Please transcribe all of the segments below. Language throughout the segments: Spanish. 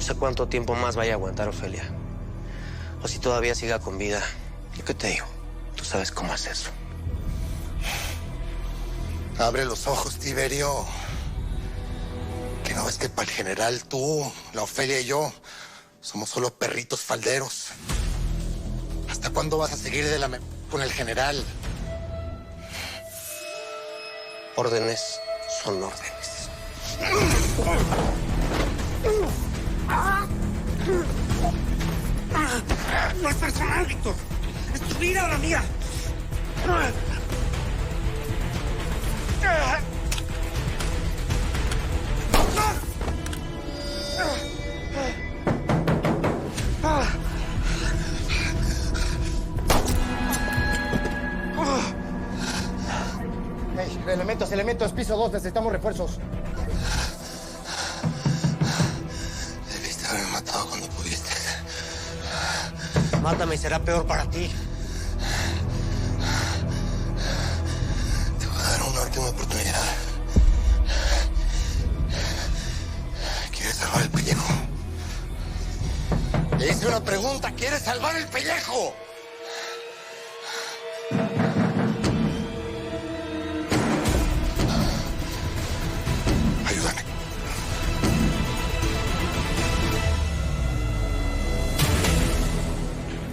sé cuánto tiempo más vaya a aguantar Ofelia. O si todavía siga con vida. ¿Y qué te digo? Tú sabes cómo es eso. Abre los ojos, Tiberio. ¿Que no ves que para el general tú, la Ofelia y yo somos solo perritos falderos? ¿Hasta cuándo vas a seguir con el general? Órdenes son órdenes. No es personal, Víctor. Es tu vida o la mía. Hey, elementos, piso 2, necesitamos refuerzos. Debiste haberme matado cuando pudiste. Mátame y será peor para ti. Te voy a dar una última oportunidad. ¿Quieres salvar el pellejo? Le hice una pregunta. ¿Quieres salvar el pellejo? Ayúdame.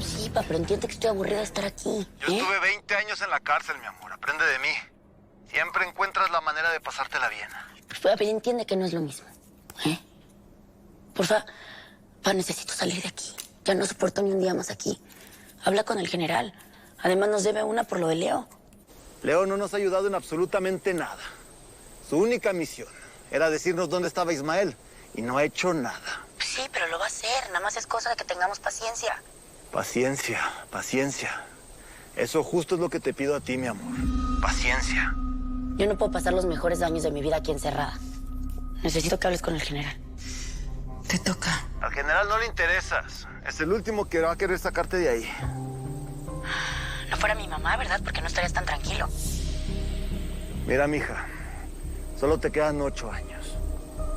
Sí, pa, pero entiende que estoy aburrida de estar aquí. Yo estuve 20 años en la cárcel, mi amor. Aprende de mí. Siempre encuentras la manera de pasártela bien. Pues, pa, pero entiende que no es lo mismo. Porfa, pa, necesito salir de aquí. Ya no soporto ni un día más aquí. Habla con el general. Además nos debe una por lo de Leo. Leo no nos ha ayudado en absolutamente nada. Su única misión era decirnos dónde estaba Ismael. Y no ha hecho nada. Sí, pero lo va a hacer. Nada más es cosa de que tengamos paciencia. Paciencia, paciencia. Eso justo es lo que te pido a ti, mi amor. Paciencia. Yo no puedo pasar los mejores años de mi vida aquí encerrada. Necesito que hables con el general. Te toca. Al general no le interesas. Es el último que va a querer sacarte de ahí. No fuera mi mamá, ¿verdad? Porque no estarías tan tranquilo. Mira, mija. Solo te quedan 8 años.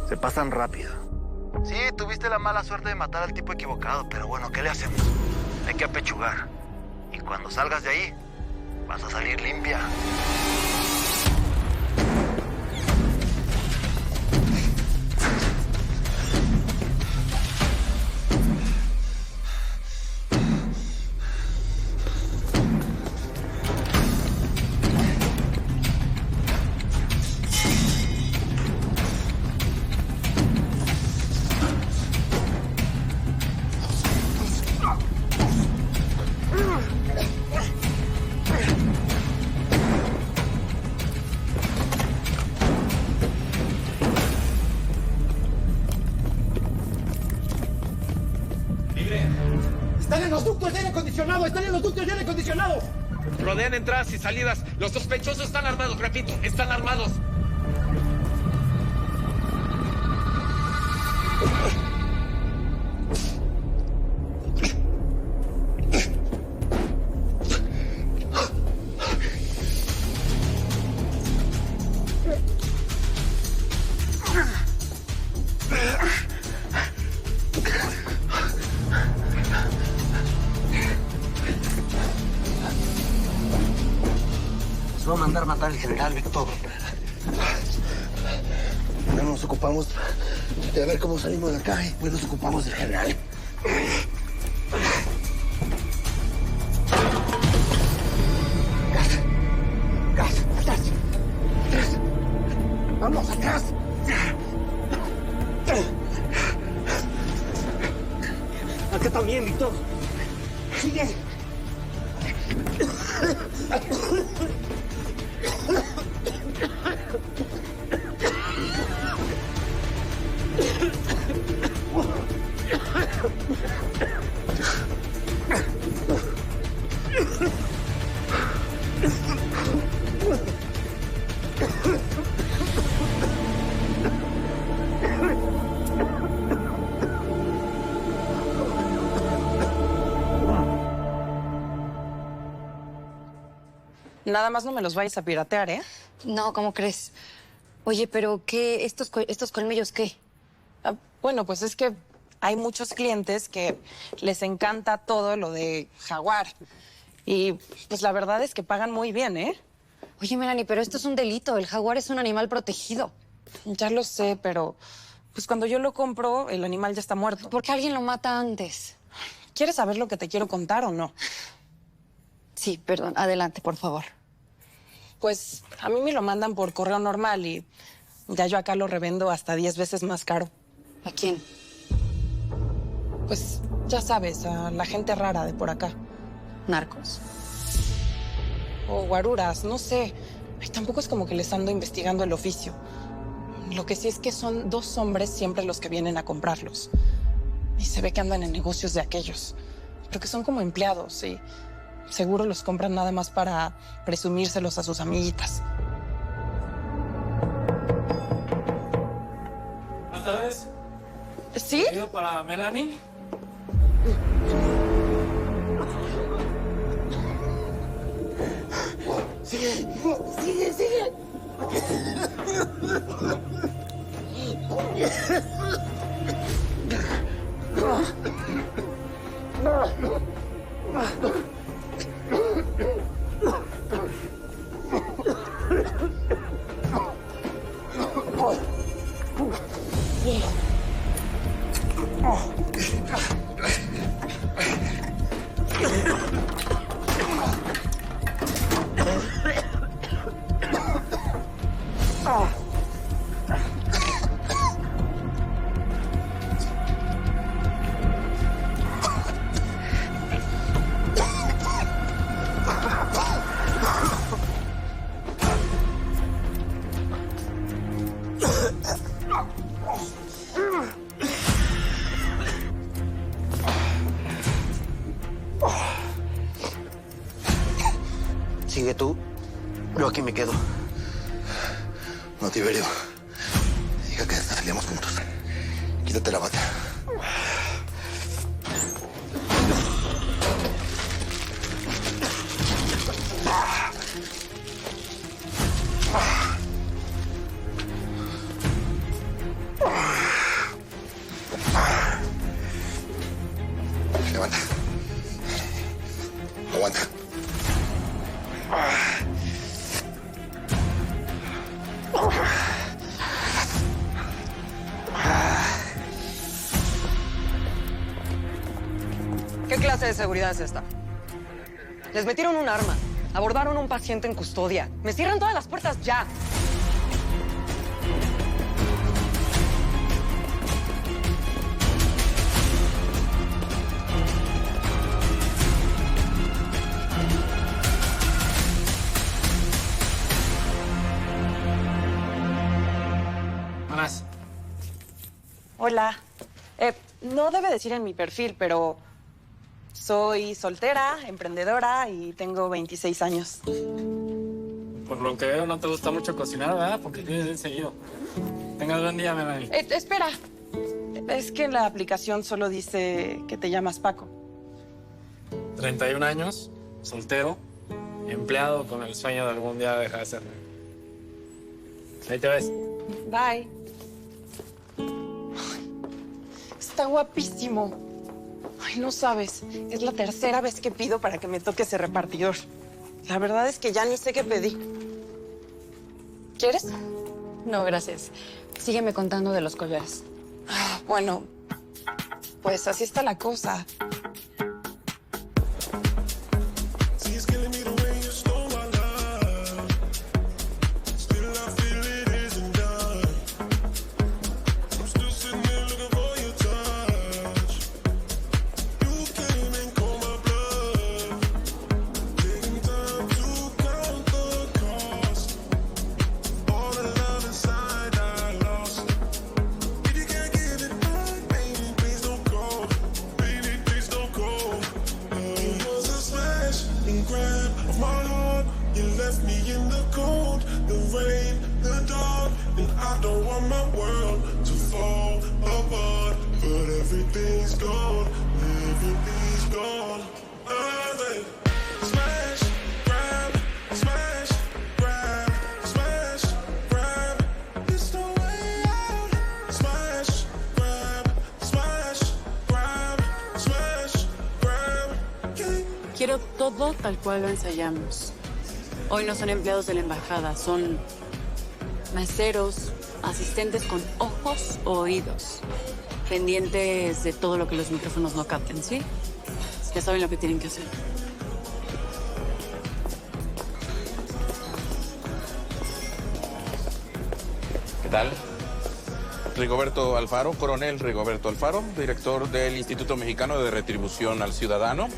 Se pasan rápido. Sí, tuviste la mala suerte de matar al tipo equivocado, pero bueno, ¿qué le hacemos? Hay que apechugar. Y cuando salgas de ahí, vas a salir limpia. ¡Están en los ductos de aire acondicionado! ¡Están en los ductos de aire acondicionado! Rodean entradas y salidas. Los sospechosos están armados, repito, están armados. Nos va a mandar matar al general, Víctor. No nos ocupamos de ver cómo salimos de acá y pues nos ocupamos del general. Gas, atrás. Vamos, atrás. Acá también, Víctor. ¡Sigue! Nada más no me los vayas a piratear, ¿eh? No, ¿cómo crees? Oye, pero ¿qué? ¿Estos colmillos qué? Ah, bueno, pues es que hay muchos clientes que les encanta todo lo de Jaguar. Y pues la verdad es que pagan muy bien, ¿eh? Oye, Melanie, pero esto es un delito. El jaguar es un animal protegido. Ya lo sé, pero pues cuando yo lo compro, el animal ya está muerto. ¿Por qué alguien lo mata antes? ¿Quieres saber lo que te quiero contar o no? Sí, perdón. Adelante, por favor. Pues a mí me lo mandan por correo normal y ya yo acá lo revendo hasta 10 veces más caro. ¿A quién? Pues ya sabes, a la gente rara de por acá. ¿Narcos? O guaruras, no sé. Ay, tampoco es como que les ando investigando el oficio. Lo que sí es que son 2 hombres siempre los que vienen a comprarlos. Y se ve que andan en negocios de aquellos. Pero que son como empleados y seguro los compran nada más para presumírselos a sus amiguitas. ¿Otra vez? ¿Sí? ¿Pido para Melanie? Sigue, sigue, sigue. Sigue tú. Yo aquí me quedo. No, Tiberio. Diga que salíamos juntos. Quítate la bata. Levanta. Aguanta. ¿Qué clase de seguridad es esta? Les metieron un arma, abordaron a un paciente en custodia. ¡Me cierran todas las puertas ya! Más. Hola. No debe decir en mi perfil, pero soy soltera, emprendedora y tengo 26 años. Por lo que veo, no te gusta mucho cocinar, ¿verdad? Porque tienes enseguido. Tengas buen día, Melanie. Espera. Es que en la aplicación solo dice que te llamas Paco. 31 años, soltero, empleado con el sueño de algún día dejar de serlo. Ahí te ves. Bye. Está guapísimo. Ay, no sabes. Es la tercera vez que pido para que me toque ese repartidor. La verdad es que ya ni sé qué pedí. ¿Quieres? No, gracias. Sígueme contando de los collares. Bueno, pues así está la cosa. todo tal cual lo ensayamos. Hoy no son empleados de la embajada, son meseros, asistentes con ojos o oídos, pendientes de todo lo que los micrófonos no capten, ¿sí? Ya saben lo que tienen que hacer. ¿Qué tal? Rigoberto Alfaro, coronel Rigoberto Alfaro, director del Instituto Mexicano de Retribución al Ciudadano.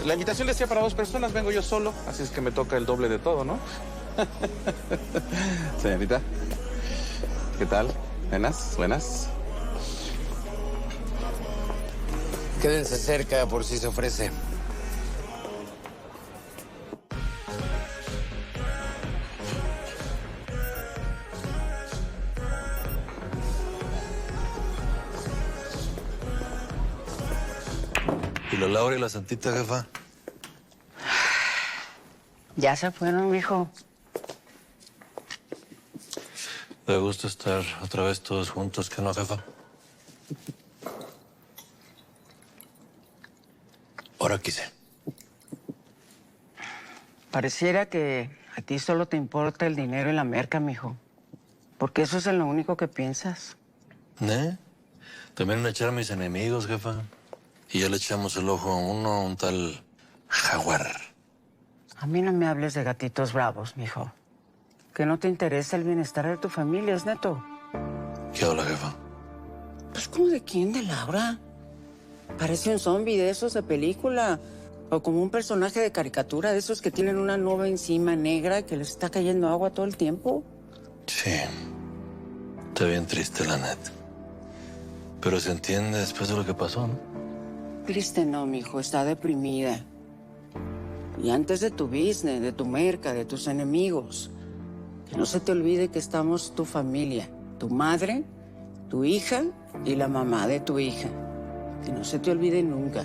La invitación decía para 2 personas, vengo yo solo, así es que me toca el doble de todo, ¿no? Señorita, ¿qué tal? Buenas, buenas. Quédense cerca por si se ofrece. ¿Y la Laura y la Santita, jefa? Ya se fueron, mijo. Me gusta estar otra vez todos juntos, ¿qué no, jefa? Ahora quise. Pareciera que a ti solo te importa el dinero y la merca, mijo. Porque eso es en lo único que piensas. ¿Eh? También en echar a mis enemigos, jefa. Y ya le echamos el ojo a uno, un tal Jaguar. A mí no me hables de gatitos bravos, mijo. Que no te interesa el bienestar de tu familia, ¿es neto? ¿Qué habla, jefa? Pues, ¿cómo de quién? ¿De Laura? Parece un zombie de esos de película. O como un personaje de caricatura de esos que tienen una nube encima negra que les está cayendo agua todo el tiempo. Sí. Está bien triste, la neta. Pero se entiende después de lo que pasó, ¿no? Triste no, mijo. Está deprimida. Y antes de tu business, de tu merca, de tus enemigos, que no se te olvide que estamos tu familia. Tu madre, tu hija y la mamá de tu hija. Que no se te olvide nunca.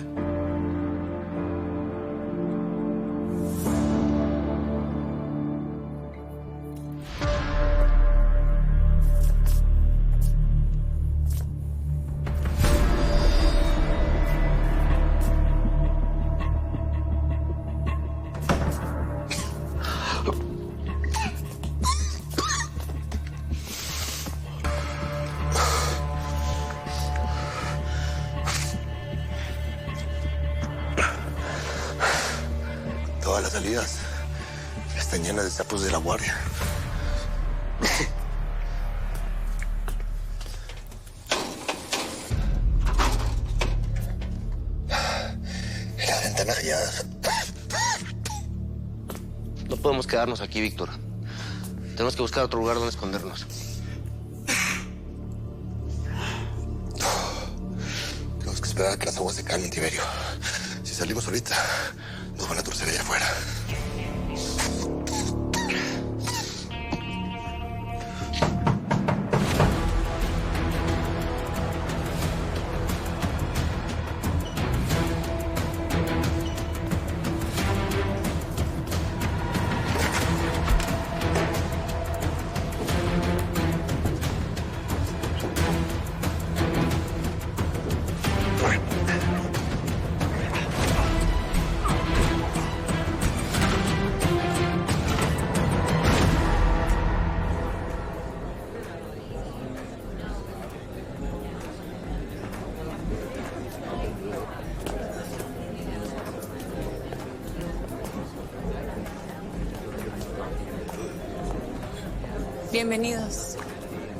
Todas las salidas están llenas de sapos de la guardia. Y las ventanas selladas. No podemos quedarnos aquí, Víctor. Tenemos que buscar otro lugar donde escondernos. Tenemos que esperar a que las aguas se calmen, Tiberio. Si salimos ahorita, nos van a torcer allá afuera. Bienvenidos.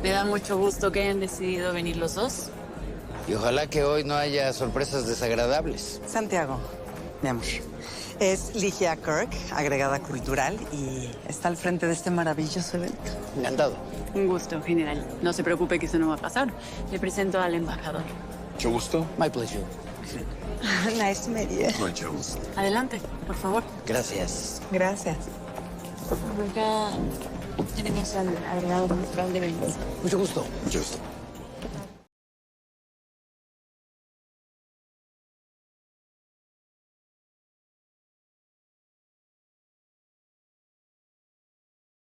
Me da mucho gusto que hayan decidido venir los dos. Y ojalá que hoy no haya sorpresas desagradables. Santiago, mi amor. Es Ligia Kirk, agregada cultural, y está al frente de este maravilloso evento. Encantado. Un gusto, general. No se preocupe que eso no va a pasar. Le presento al embajador. Mucho gusto. My pleasure. Nice to meet you. Mucho gusto. Adelante, por favor. Gracias. Gracias. Acá tenemos al agregado cultural de Venecia. Mucho gusto. Mucho gusto.